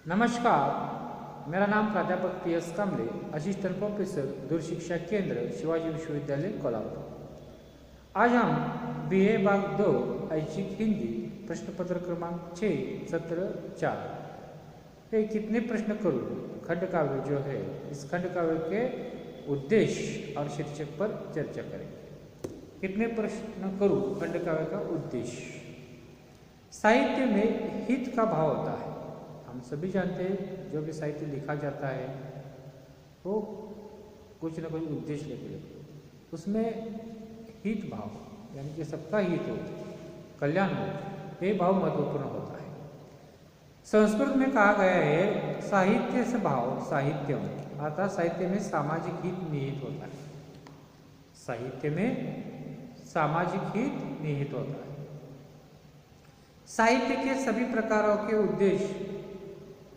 नमस्कार, मेरा नाम प्राध्यापक PS कामले, असिस्टेंट प्रोफेसर दूर शिक्षा केंद्र शिवाजी विश्वविद्यालय कोल्हापुर। आज हम BA भाग 2 ऐच्छिक हिंदी प्रश्न पत्र क्रमांक 6 सत्र 4 पे कितने प्रश्न करूँ खंड काव्य जो है इस खंड काव्य के उद्देश्य और शीर्षक पर चर्चा करेंगे। कितने प्रश्न करूँ खंड काव्य का उद्देश्य। साहित्य में हित का भाव होता है। हम सभी जानते हैं जो भी साहित्य लिखा जाता है वो कुछ न कुछ उद्देश्य लेकर उसमें हित भाव यानी कि सबका हित हो, कल्याण हो, ये भाव महत्वपूर्ण होता है। संस्कृत में कहा गया है साहित्य से भाव साहित्यम, अर्थात साहित्य में सामाजिक हित निहित होता है। साहित्य में सामाजिक हित निहित होता है। साहित्य के सभी प्रकारों के उद्देश्य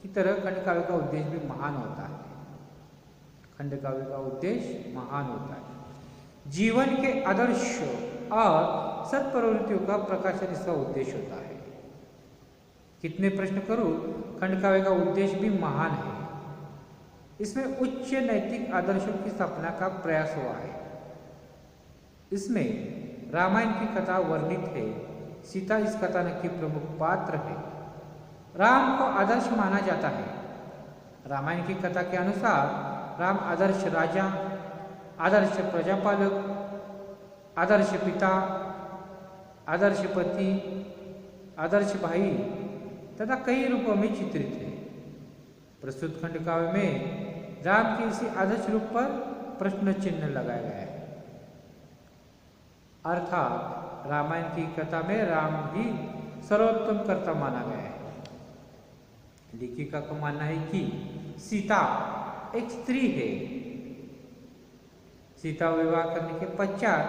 की तरह खंड काव्य का उद्देश्य भी महान होता है। खंड काव्य का उद्देश्य महान होता है। जीवन के आदर्श और सत्प्रवृत्तियों का प्रकाशन इसका उद्देश्य होता है। कितने प्रश्न करूं खंड काव्य का उद्देश्य भी महान है। इसमें उच्च नैतिक आदर्शों की स्थापना का प्रयास हुआ है। इसमें रामायण की कथा वर्णित है। सीता इस कथानक की प्रमुख पात्र है। राम को आदर्श माना जाता है। रामायण की कथा के अनुसार राम आदर्श राजा, आदर्श प्रजापालक, आदर्श पिता, आदर्श पति, आदर्श भाई तथा कई रूपों में चित्रित है। प्रस्तुत खंड काव्य में राम के इसी आदर्श रूप पर प्रश्न चिन्ह लगाया गया है। अर्थात रामायण की कथा में राम ही सर्वोत्तम कर्ता माना गया है। लेखिका का मानना है कि सीता एक स्त्री है। सीता विवाह करने के पश्चात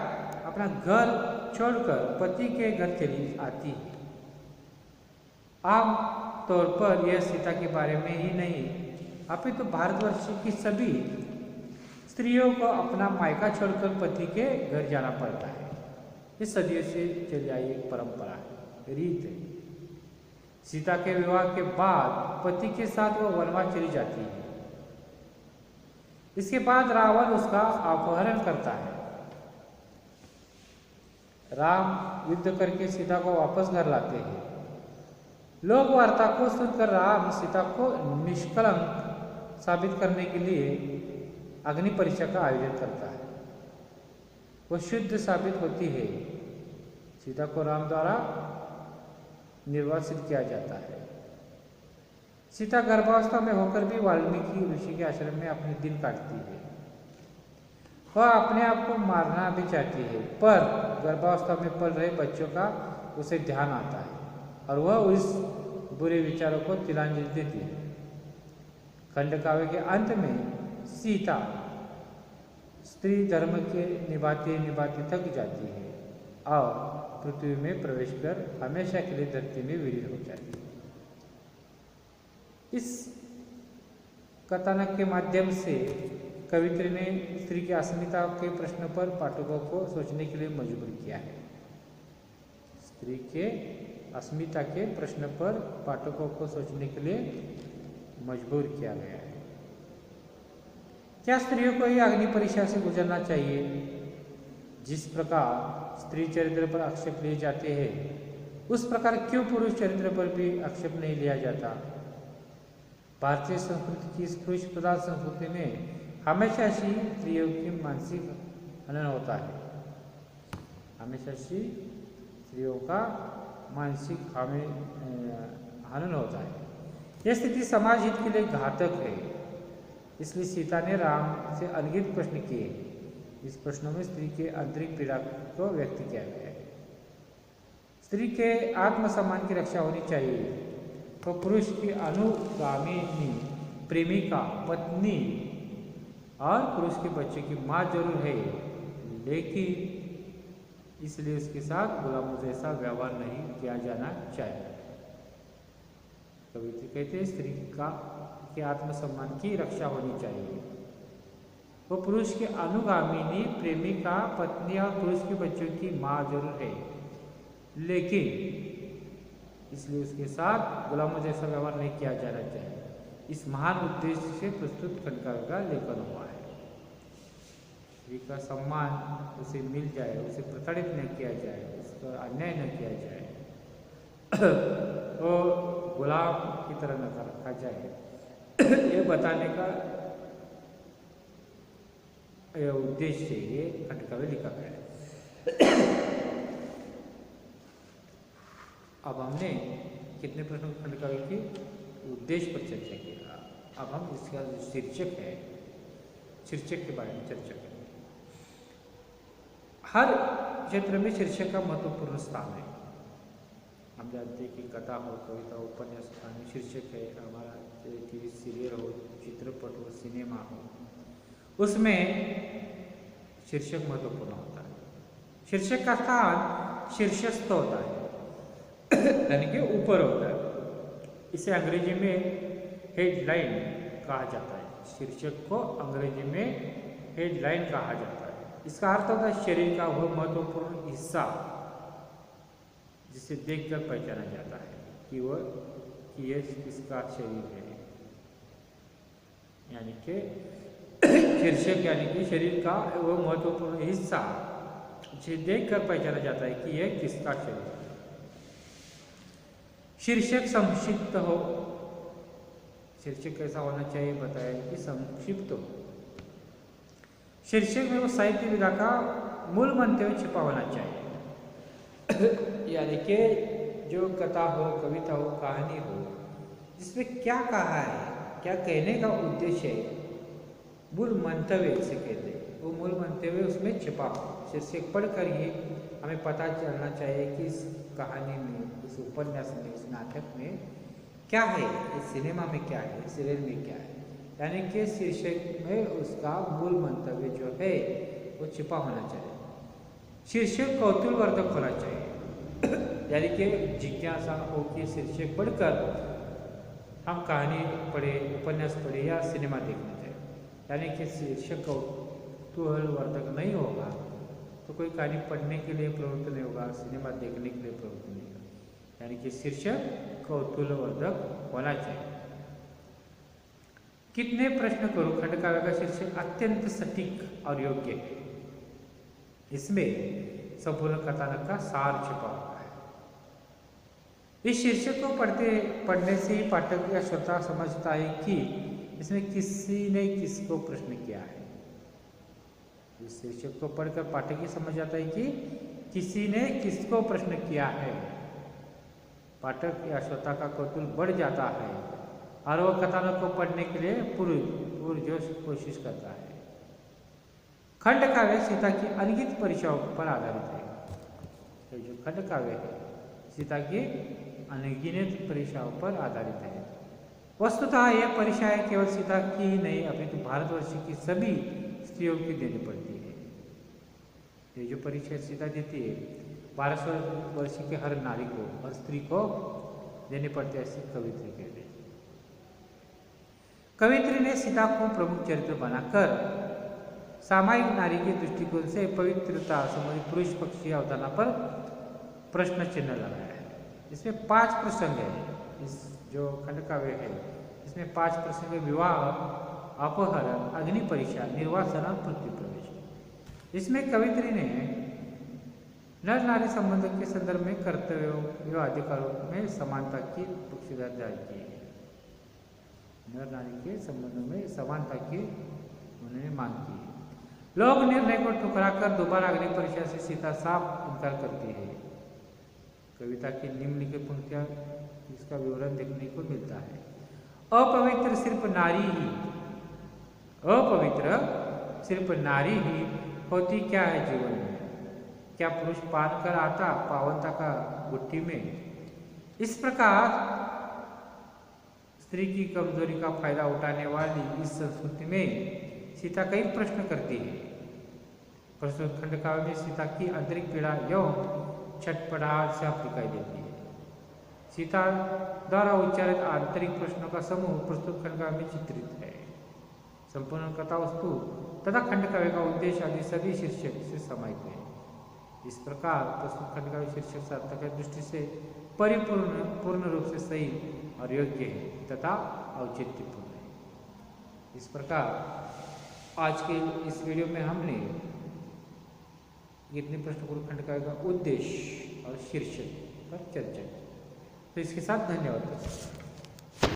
अपना घर छोड़कर पति के घर चली आती है। आम तौर पर यह सीता के बारे में ही नहीं अपितु तो भारतवर्ष की सभी स्त्रियों को अपना मायका छोड़कर पति के घर जाना पड़ता है। ये सदियों से चली आई एक परंपरा है, रीत है। सीता के विवाह के बाद पति के साथ वह वनवास चली जाती है। इसके बाद रावण उसका अपहरण करता है। राम युद्ध करके सीता को वापस घर लाते हैं। लोक वार्ता को सुनकर राम सीता को निष्कलंक साबित करने के लिए अग्नि परीक्षा का आयोजन करता है। वह शुद्ध साबित होती है। सीता को राम द्वारा निर्वासित किया जाता है। सीता गर्भावस्था में होकर भी वाल्मीकि ऋषि के आश्रम में अपने दिन काटती है। वह अपने आप को मारना भी चाहती है, पर गर्भावस्था में पल रहे बच्चों का उसे ध्यान आता है और वह उस बुरे विचारों को तिलांजलि देती है। खंड काव्य के अंत में सीता स्त्री धर्म के निभाते निभाते थक जाती है और पृथ्वी में प्रवेश कर हमेशा के लिए धरती में विलीन हो जाती है। इस कथानक के माध्यम से कवित्री ने स्त्री की अस्मिता के प्रश्न पर पाठकों को सोचने के लिए मजबूर किया है। स्त्री के अस्मिता के प्रश्न पर पाठकों को सोचने के लिए मजबूर किया गया है। क्या स्त्रियों को ही अग्नि परीक्षा से गुजरना चाहिए? जिस प्रकार स्त्री चरित्र पर आक्षेप लिए जाते हैं उस प्रकार क्यों पुरुष चरित्र पर भी आक्षेप नहीं लिया जाता? भारतीय संस्कृति की इस पुरुष प्रधान संस्कृति में हमेशा ही स्त्रियों की मानसिक हनन होता है। हमेशा ही स्त्रियों का मानसिक हनन होता है। यह स्थिति समाज हित के लिए घातक है। इसलिए सीता ने राम से अनगिनत प्रश्न किए। इस प्रश्नों में स्त्री के आंतरिक पीड़ा को व्यक्त किया गया है। स्त्री के आत्मसम्मान की रक्षा होनी चाहिए। तो पुरुष की अनुगामिनी, प्रेमिका, पत्नी और पुरुष के बच्चे की माँ जरूर है, लेकिन इसलिए उसके साथ गुलामों जैसा व्यवहार नहीं किया जाना चाहिए। कवित्री कहते हैं स्त्री के आत्मसम्मान की रक्षा होनी चाहिए। वो पुरुष की अनुगामिनी, प्रेमिका, पत्नी और पुरुष के बच्चों की माँ जरूर है, लेकिन इसलिए उसके साथ गुलामों जैसा व्यवहार नहीं किया जाना चाहिए। कवित्री कहते हैं स्त्री का के आत्मसम्मान की रक्षा होनी चाहिए। वो पुरुष की अनुगामिनी, प्रेमिका, पत्नी और पुरुष के बच्चों की माँ जरूर है, लेकिन इसलिए उसके साथ गुलामों जैसा व्यवहार नहीं किया जाना चाहिए। वो पुरुष की अनुगामिनी, प्रेमिका, पत्नी और पुरुष के बच्चों की माँ जरूर है, लेकिन इसलिए उसके साथ गुलामों जैसा व्यवहार नहीं किया जाना चाहिए। इस महान उद्देश्य से प्रस्तुत खंडकाव्य का लेखन हुआ है। स्त्री का सम्मान उसे मिल जाए, उसे प्रताड़ित न किया जाए, उसका अन्याय न किया जाए, तो गुलाम की तरह न रखा जाए ये बताने का उद्देश्य से ये खंडकाव्य लिखा गया है। अब हमने कितने प्रश्नों के खंडकाव्य की उद्देश्य पर चर्चा किया। अब हम इसका जो शीर्षक है, शीर्षक के बारे में चर्चा करेंगे। हर क्षेत्र में शीर्षक का महत्वपूर्ण स्थान है। हम जानते हैं कि कथा हो, कविता हो, उपन्यास में शीर्षक है। हमारा टीवी सीरियल हो, चित्रपट हो, सिनेमा हो, उसमें शीर्षक महत्वपूर्ण होता है। शीर्षक का स्थान शीर्षस्थ होता है यानी कि ऊपर होता है। इसे अंग्रेजी में हेडलाइन कहा जाता है। शीर्षक को अंग्रेजी में हेडलाइन कहा जाता है। इसका अर्थ होता है शरीर का वह महत्वपूर्ण हिस्सा जिसे देखकर पहचाना जाता है कि यह किसका शरीर है। यानी कि शीर्षक यानी कि शरीर का वह महत्वपूर्ण हिस्सा जिसे देखकर पहचाना जाता है कि यह किसका शरीर है। शीर्षक संक्षिप्त हो। शीर्षक कैसा होना चाहिए बताया कि संक्षिप्त हो। शीर्षक में वो साहित्य विधा का मूल मंतव्य छिपा होना चाहिए यानी कि जो कथा हो, कविता हो, कहानी हो, जिसमें क्या कहा है, क्या कहने का उद्देश्य है, मूल मंतव्य इसे कहते हैं, वो मूल मंतव्य उसमें छिपा हो। शीर्षक पढ़कर ही हमें पता चलना चाहिए कि इस कहानी में, इस उपन्यास में, इस नाटक में क्या है, इस सिनेमा में क्या है, इस सीरियल में क्या है। यानी कि शीर्षक में उसका मूल मंतव्य जो है वो छिपा होना चाहिए। शीर्षक कौतूहलवर्धक होना चाहिए यानी कि जिज्ञासा हो कि शीर्षक पढ़कर हम कहानी पढ़े, उपन्यास पढ़े या सिनेमा देखना चाहिए। यानी कि शीर्षक कौतूहलवर्धक नहीं होगा तो कोई कहानी पढ़ने के लिए प्रवृत्त नहीं होगा, सिनेमा देखने के लिए प्रवृत्त नहीं होगा। यानी कि शीर्षक कौतूहलवर्धक होना चाहिए। कितने प्रश्न करो खंडकाव्य का शीर्षक अत्यंत सटीक और योग्य है। इसमें संपूर्ण कथानक का सार छिपा हुआ है। इस शीर्षक को पढ़ने से ही पाठक या श्रोता समझता है कि इसमें किसी ने किसको प्रश्न किया है। इस शीर्षक को पढ़कर पाठक ही समझ जाता है कि किसी ने किसको प्रश्न किया है। पाठक या श्रोता का कौतूहल बढ़ जाता है और वह कथानक को पढ़ने के लिए पुरजोश कोशिश करता है। खंडकाव्य सीता की अनगिनत परीक्षाओं पर आधारित है। तो जो खंडकाव्य है सीता की अनगिनत परीक्षाओं पर आधारित है। वस्तुतः यह परीक्षाएं केवल सीता की ही नहीं अपितु भारतवर्ष की सभी स्त्रियों की देनी पड़ती है। ये जो परीक्षा सीता देती है भारतवर्ष के हर नारी को, हर स्त्री को देनी पड़ती है, ऐसी कवित्री कहते हैं। कवित्री ने सीता को प्रमुख चरित्र बनाकर सामायिक नारी के दृष्टिकोण से पवित्रता संबंधी पुरुष पक्षी अवधारणा पर प्रश्न चिन्ह लगाया है। इसमें 5 प्रसंग है। इस जो खंडकाव्य है इसमें 5 प्रसंग: विवाह, अपहरण, अग्नि परीक्षा, निर्वासन और पृथ्वी प्रवेश। इसमें कवित्री ने नर नारी संबंध के संदर्भ में कर्तव्यों एवं अधिकारों में समानता की पक्षधर जारी की है। नर नारी के संबंधों में समानता की उन्होंने मांग की है। लोग निर्णय को ठुकराकर दोबारा अग्नि परीक्षा से सीता साफ इनकार करती है। कविता की निम्नलिखित पंक्तियां इसका विवरण देखने को मिलता है। अपवित्र सिर्फ नारी ही, अपवित्र सिर्फ नारी ही होती क्या है जीवन में? क्या पुरुष पान कर आता पावनता का गुट्ठी में? इस प्रकार स्त्री की कमजोरी का फायदा उठाने वाली इस संस्कृति में सीता कई प्रश्न करती है। प्रस्तुत खंडकाव्य में सीता की आंतरिक पीड़ा एवं छटपटाहट साफ दिखाई देती है। सीता द्वारा उच्चारित आंतरिक प्रश्नों का समूह प्रस्तुत खंडकाव्य में चित्रित है। संपूर्ण कथा वस्तु तथा खंडकाव्य का उद्देश्य आदि सभी शीर्षक से समाहित है। इस प्रकार प्रस्तुत खंडकाव्य शीर्षक सार्थक दृष्टि से पूर्ण रूप से सही और योग्य है तथा औचित्यपूर्ण है। इस प्रकार आज के इस वीडियो में हमने कितने प्रश्न गुरुखंड का उद्देश्य और शीर्षक पर चर्चा की। तो इसके साथ धन्यवाद।